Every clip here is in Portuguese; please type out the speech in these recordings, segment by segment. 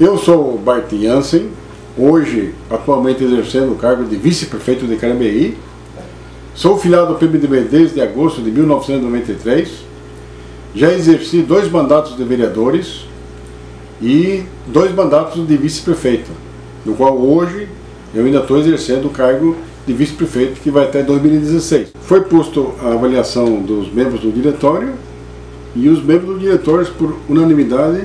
Eu sou o Bart Jansen, hoje atualmente exercendo o cargo de vice-prefeito de Carambeí. Sou filiado ao PMDB desde agosto de 1993. Já exerci 2 mandatos de vereadores e 2 mandatos de vice-prefeito, no qual hoje eu ainda estou exercendo o cargo de vice-prefeito, que vai até 2016. Foi posto a avaliação dos membros do diretório e os membros do diretório, por unanimidade,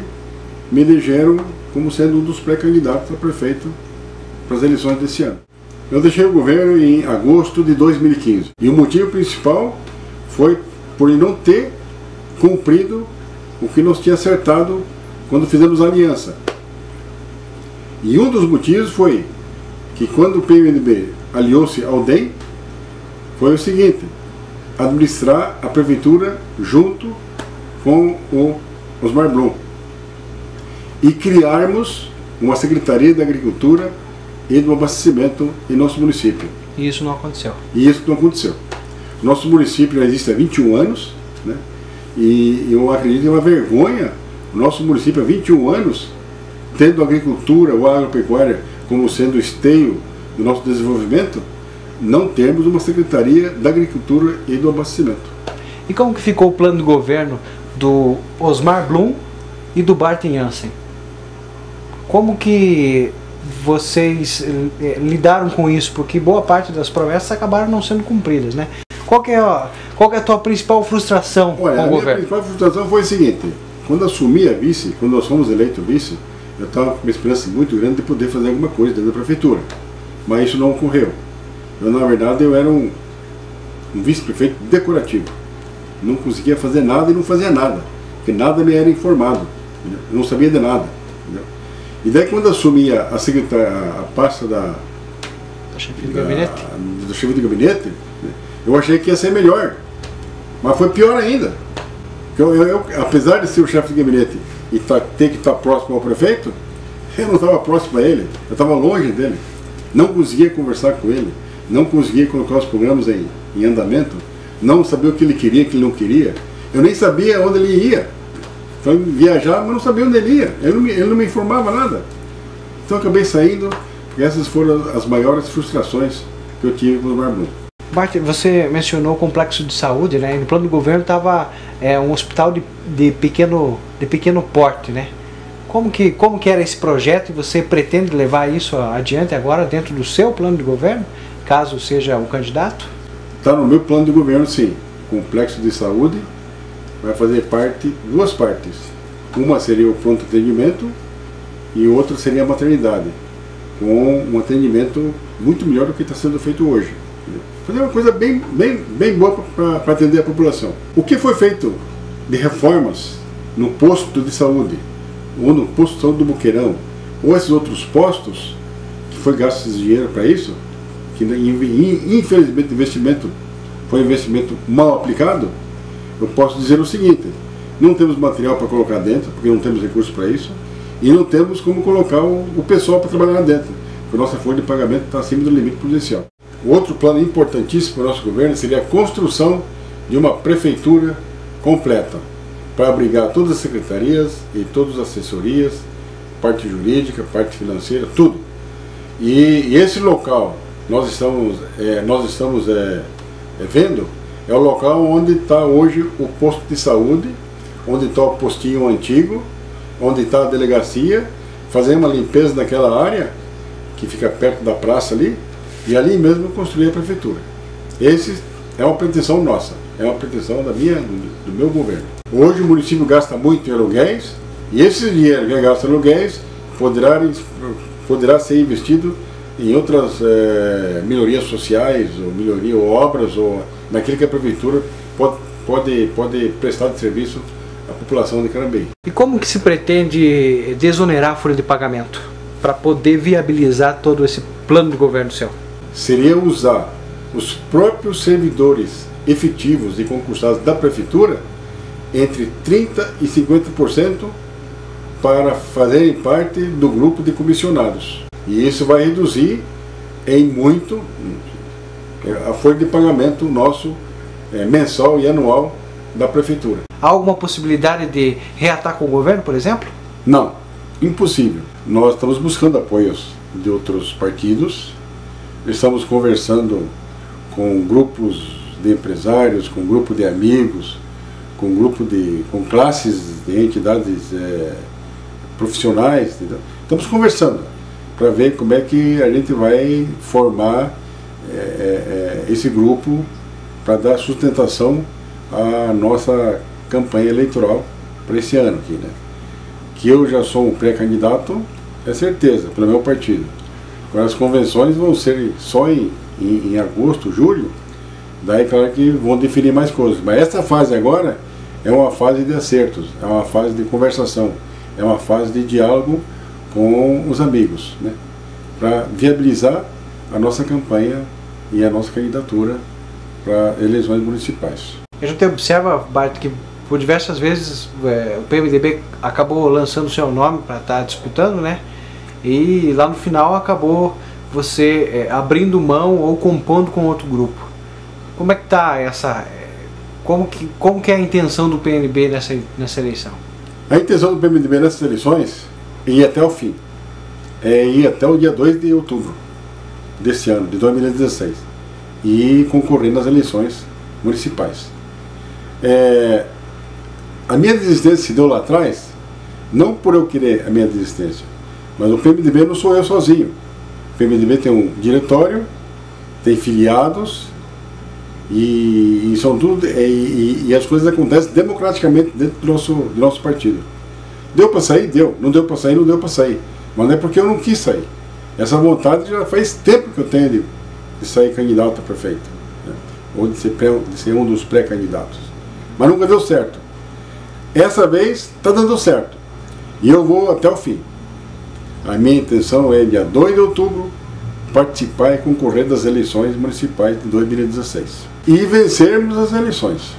me elegeram como sendo um dos pré-candidatos a prefeito para as eleições desse ano. Eu deixei o governo em agosto de 2015 e o motivo principal foi por não ter cumprido o que nós tínhamos acertado quando fizemos a aliança. E um dos motivos foi que quando o PMDB aliou-se ao DEM, foi o seguinte: administrar a prefeitura junto com o Osmar Blum e criarmos uma Secretaria da Agricultura e do Abastecimento em nosso município. E isso não aconteceu? E isso não aconteceu. Nosso município já existe há 21 anos, né? E eu acredito que é uma vergonha o nosso município há 21 anos, tendo a agricultura ou a agropecuária como sendo o esteio do nosso desenvolvimento, não termos uma Secretaria da Agricultura e do Abastecimento. E como que ficou o plano de governo do Osmar Blum e do Bart Jansen? Como que vocês lidaram com isso? Porque boa parte das promessas acabaram não sendo cumpridas, né? Qual que é a tua principal frustração com o governo? A minha principal frustração foi o seguinte: quando assumi a vice, quando nós fomos eleitos vice, eu estava com uma esperança muito grande de poder fazer alguma coisa dentro da prefeitura. Mas isso não ocorreu. Na verdade, eu era um vice-prefeito decorativo. Não conseguia fazer nada e não fazia nada, porque nada me era informado. Entendeu? Eu não sabia de nada. Entendeu? E daí, quando assumi a pasta da chefe de gabinete, do chefe de gabinete, né, eu achei que ia ser melhor. Mas foi pior ainda. Eu, apesar de ser o chefe de gabinete e ter que estar próximo ao prefeito, eu não estava próximo a ele, eu estava longe dele. Não conseguia conversar com ele, não conseguia colocar os programas em andamento, não sabia o que ele queria, o que ele não queria. Eu nem sabia onde ele ia. Então, viajava, mas não sabia onde ele ia. Ele não me informava nada. Então, eu acabei saindo, porque essas foram as maiores frustrações que eu tive com o Osmar Blum. Bart, você mencionou o complexo de saúde, né? E no plano do governo estava um hospital de pequeno porte, né? Como que era esse projeto e você pretende levar isso adiante agora dentro do seu plano de governo, caso seja o candidato? Está no meu plano de governo, sim. Complexo de saúde vai fazer parte, 2 partes. Uma seria o pronto atendimento e outra seria a maternidade, com um atendimento muito melhor do que está sendo feito hoje. Fazer uma coisa bem boa para atender a população. O que foi feito de reformas no posto de saúde, ou no posto de saúde do Boqueirão, ou esses outros postos, que foi gasto esse dinheiro para isso, que infelizmente o investimento foi um investimento mal aplicado, eu posso dizer o seguinte: não temos material para colocar dentro, porque não temos recursos para isso, e não temos como colocar o pessoal para trabalhar lá dentro, porque a nossa folha de pagamento está acima do limite prudencial. O outro plano importantíssimo para o nosso governo seria a construção de uma prefeitura completa, para abrigar todas as secretarias e todas as assessorias, parte jurídica, parte financeira, tudo. E esse local nós estamos vendo é o local onde está hoje o posto de saúde, onde está o postinho antigo, onde está a delegacia, fazer uma limpeza naquela área que fica perto da praça ali, e ali mesmo construir a prefeitura. Esse é uma pretensão nossa, é uma pretensão do meu governo. Hoje o município gasta muito em aluguéis, e esse dinheiro que gasta em aluguéis poderá ser investido em outras melhorias sociais, ou obras, ou naquilo que a prefeitura pode prestar de serviço à população de Carambeí. E como que se pretende desonerar a folha de pagamento para poder viabilizar todo esse plano de governo seu? Seria usar os próprios servidores efetivos e concursados da prefeitura entre 30% e 50% para fazerem parte do grupo de comissionados. E isso vai reduzir em muito a folha de pagamento nosso mensal e anual da prefeitura. Há alguma possibilidade de reatar com o governo, por exemplo? Não. impossível. Nós estamos buscando apoios de outros partidos, estamos conversando com grupos de empresários, com grupo de amigos, com classes de entidades profissionais, entendeu? Estamos conversando para ver como é que a gente vai formar esse grupo para dar sustentação à nossa campanha eleitoral para esse ano aqui, né? Que eu já sou um pré-candidato, é certeza, pelo meu partido. Agora as convenções vão ser só em agosto, julho, daí claro que vão definir mais coisas. Mas essa fase agora é uma fase de acertos, é uma fase de conversação, é uma fase de diálogo com os amigos, né? Para viabilizar a nossa campanha e a nossa candidatura para eleições municipais. A gente observa, Bart, que por diversas vezes o PMDB acabou lançando o seu nome para estar disputando, né? E lá no final acabou você abrindo mão ou compondo com outro grupo. Como é que está essa... Como que é a intenção do PMDB nessa eleição? A intenção do PMDB nessas eleições é ir até o fim. É ir até o dia 2 de outubro desse ano, de 2016. E concorrer nas eleições municipais. A minha desistência se deu lá atrás, não por eu querer a minha desistência, mas o PMDB não sou eu sozinho. O PMDB tem um diretório, tem filiados, e são tudo, e as coisas acontecem democraticamente dentro do nosso partido. Deu para sair? Deu. Não deu para sair? Não deu para sair. Mas não é porque eu não quis sair. Essa vontade já faz tempo que eu tenho de sair candidato a prefeito, né? Ou de ser um dos pré-candidatos. Mas nunca deu certo. Essa vez está dando certo. E eu vou até o fim. A minha intenção é, dia 2 de outubro, participar e concorrer das eleições municipais de 2016. E vencermos as eleições.